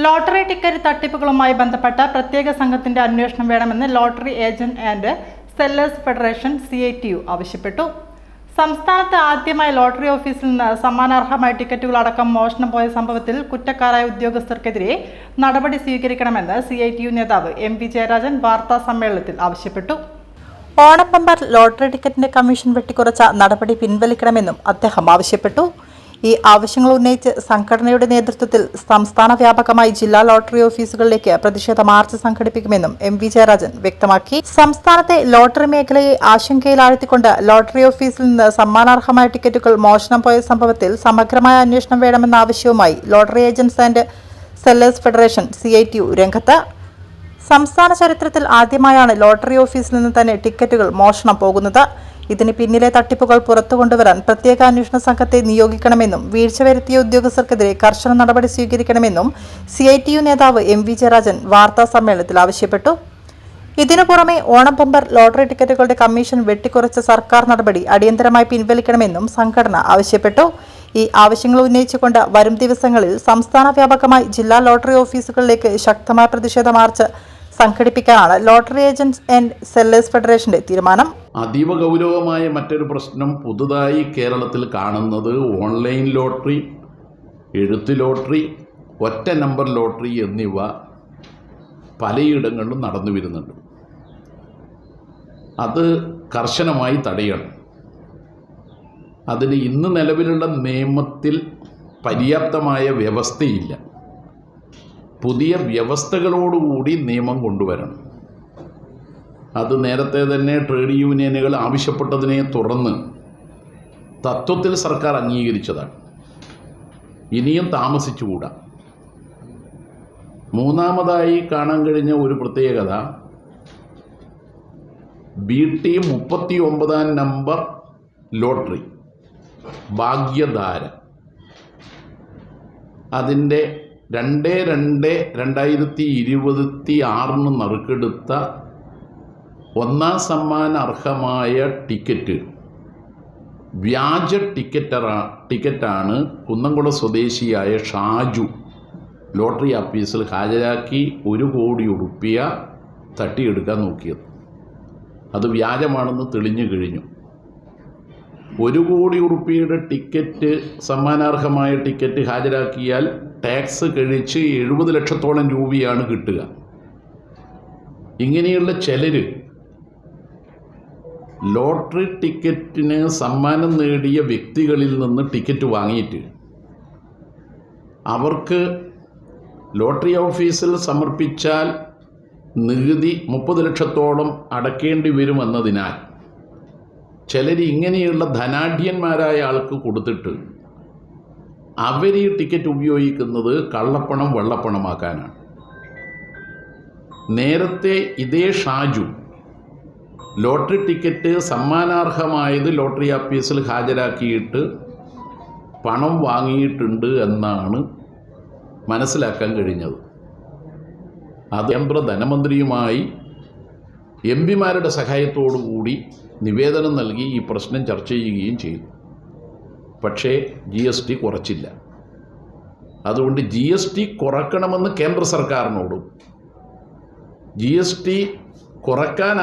Lottery ticket തട്ടിപ്പുകളുമായി ബന്ധപ്പെട്ട പ്രത്യേക സംഘത്തിന്റെ അന്വേഷണം വേണമെന്ന് lottery agent and sellers federation CITU ആവശ്യപ്പെട്ടു. സംസ്ഥാനത്ത് ആദ്യമായി ലോട്ടറി ഓഫീസിൽ നിന്ന് സമ്മാനാർഹമായ ടിക്കറ്റുകൾ അടക്കം മോഷണം പോയ സംഭവത്തിൽ കുറ്റക്കാരായ ഉദ്യോഗസ്ഥർക്കെതിരെ നടപടി സ്വീകരിക്കണമെന്ന് CITU നേതാവ് MP ജയരാജൻ വാർത്താ സമ്മേളനത്തിൽ ആവശ്യപ്പെട്ടു. ഓണം ബമ്പർ ലോട്ടറി ടിക്കറ്റിന്റെ കമ്മീഷൻ വെട്ടിക്കുറച്ച നടപടി പിൻവലിക്കണമെന്നും അദ്ദേഹം ആവശ്യപ്പെട്ടു. ഈ ആവശ്യങ്ങൾ ഉന്നയിച്ച് സംഘടനയുടെ നേതൃത്വത്തിൽ സംസ്ഥാന വ്യാപകമായി ജില്ലാ ലോട്ടറി ഓഫീസുകളിലേക്ക് പ്രതിഷേധ മാർച്ച് സംഘടിപ്പിക്കുമെന്നും MP ജയരാജൻ വ്യക്തമാക്കി. സംസ്ഥാനത്തെ ലോട്ടറി മേഖലയെ ആശങ്കയിലാഴ്ത്തിക്കൊണ്ട് ലോട്ടറി ഓഫീസിൽ നിന്ന് സമ്മാനാർഹമായ ടിക്കറ്റുകൾ മോഷണം പോയ സംഭവത്തിൽ സമഗ്രമായ അന്വേഷണം വേണമെന്ന ആവശ്യവുമായി lottery agents and sellers federation CITU രംഗത്ത്. സംസ്ഥാന ചരിത്രത്തിൽ ആദ്യമായാണ് ലോട്ടറി ഓഫീസിൽ നിന്ന് തന്നെ ടിക്കറ്റുകൾ മോഷണം പോകുന്നത്. ഇതിന് പിന്നിലെ തട്ടിപ്പുകൾ പുറത്തുകൊണ്ടുവരാൻ പ്രത്യേക അന്വേഷണ സംഘത്തെ നിയോഗിക്കണമെന്നും വീഴ്ച വരുത്തിയ ഉദ്യോഗസ്ഥർക്കെതിരെ കർശന നടപടി സ്വീകരിക്കണമെന്നും CITU നേതാവ് MP ജയരാജൻ വാർത്താ സമ്മേളനത്തിൽ ആവശ്യപ്പെട്ടു. ഇതിനു പുറമെ ഓണം ബമ്പർ ലോട്ടറി ടിക്കറ്റുകളുടെ കമ്മീഷൻ വെട്ടിക്കുറച്ച സർക്കാർ നടപടി അടിയന്തരമായി പിൻവലിക്കണമെന്നും സംഘടന ആവശ്യപ്പെട്ടു. ഈ ആവശ്യങ്ങൾ ഉന്നയിച്ചുകൊണ്ട് വരും ദിവസങ്ങളിൽ സംസ്ഥാന വ്യാപകമായി ജില്ലാ ലോട്ടറി ഓഫീസുകളിലേക്ക് ശക്തമായ പ്രതിഷേധ മാർച്ച് സംഘടിപ്പിക്കാനാണ് ലോട്ടറി ഏജന്റ്സ് ആൻഡ് സെല്ലേഴ്സ് ഫെഡറേഷന്റെ തീരുമാനം. അതീവ ഗൗരവമായ മറ്റൊരു പ്രശ്നം പുതുതായി കേരളത്തിൽ കാണുന്നത് ഓൺലൈൻ ലോട്ടറി, എഴുത്ത് ലോട്ടറി, ഒറ്റ നമ്പർ ലോട്ടറി എന്നിവ പലയിടങ്ങളിലും നടന്നു വരുന്നുണ്ട്. അത് കർശനമായി തടയണം. അതിന് ഇന്ന് നിലവിലുള്ള നിയമത്തിൽ പര്യാപ്തമായ വ്യവസ്ഥയില്ല. പുതിയ വ്യവസ്ഥകളോടുകൂടി നിയമം കൊണ്ടുവരണം. അത് നേരത്തെ തന്നെ ട്രേഡ് യൂണിയനുകൾ ആവശ്യപ്പെട്ടതിനെ തുടർന്ന് തത്വത്തിൽ സർക്കാർ അംഗീകരിച്ചതാണ്. ഇനിയും താമസിച്ചുകൂടാ. മൂന്നാമതായി കാണാൻ കഴിഞ്ഞ ഒരു പ്രത്യേകത, BT 39 നമ്പർ ലോട്ടറി ഭാഗ്യധാര അതിൻ്റെ 2/2/2026 നറുക്കെടുത്ത ഒന്നാം സമ്മാന അർഹമായ ടിക്കറ്റ് വ്യാജ ടിക്കറ്റാണ് കുന്നംകുളം സ്വദേശിയായ ഷാജു ലോട്ടറി ഓഫീസിൽ ഹാജരാക്കി 1 കോടി ഉറുപ്പിക തട്ടിയെടുക്കാൻ നോക്കിയത്. അത് വ്യാജമാണെന്ന് തെളിഞ്ഞു കഴിഞ്ഞു. 1 കോടി ഉറുപ്പികയുടെ ടിക്കറ്റ്, സമ്മാനാർഹമായ ടിക്കറ്റ് ഹാജരാക്കിയാൽ ടാക്സ് കഴിച്ച് 70 ലക്ഷത്തോളം രൂപയാണ് കിട്ടുക. ഇങ്ങനെയുള്ള ചിലർ ലോട്ടറി ടിക്കറ്റിന് സമ്മാനം നേടിയ വ്യക്തികളിൽ നിന്ന് ടിക്കറ്റ് വാങ്ങിയിട്ട് അവർക്ക് ലോട്ടറി ഓഫീസിൽ സമർപ്പിച്ചാൽ നികുതി 30 ലക്ഷത്തോളം അടക്കേണ്ടി വരുമെന്നതിനാൽ ചിലർ ഇങ്ങനെയുള്ള ധനാഢ്യന്മാരായ ആൾക്ക് കൊടുത്തിട്ട് അവർ ഈ ടിക്കറ്റ് ഉപയോഗിക്കുന്നത് കള്ളപ്പണം വെള്ളപ്പണമാക്കാനാണ്. നേരത്തെ ഇതേ ഷാജു ലോട്ടറി ടിക്കറ്റ് സമ്മാനാർഹമായത് ലോട്ടറി ഓഫീസിൽ ഹാജരാക്കിയിട്ട് പണം വാങ്ങിയിട്ടുണ്ട് എന്നാണ് മനസ്സിലാക്കാൻ കഴിഞ്ഞത്. അത് കേന്ദ്ര ധനമന്ത്രിയുമായി MP-മാരുടെ സഹായത്തോടുകൂടി നിവേദനം നൽകി ഈ പ്രശ്നം ചർച്ച ചെയ്യുകയും ചെയ്തു. പക്ഷേ GST കുറച്ചില്ല. അതുകൊണ്ട് GST കുറക്കണമെന്ന് കേന്ദ്ര സർക്കാരിനോടും GST കുറക്കാൻ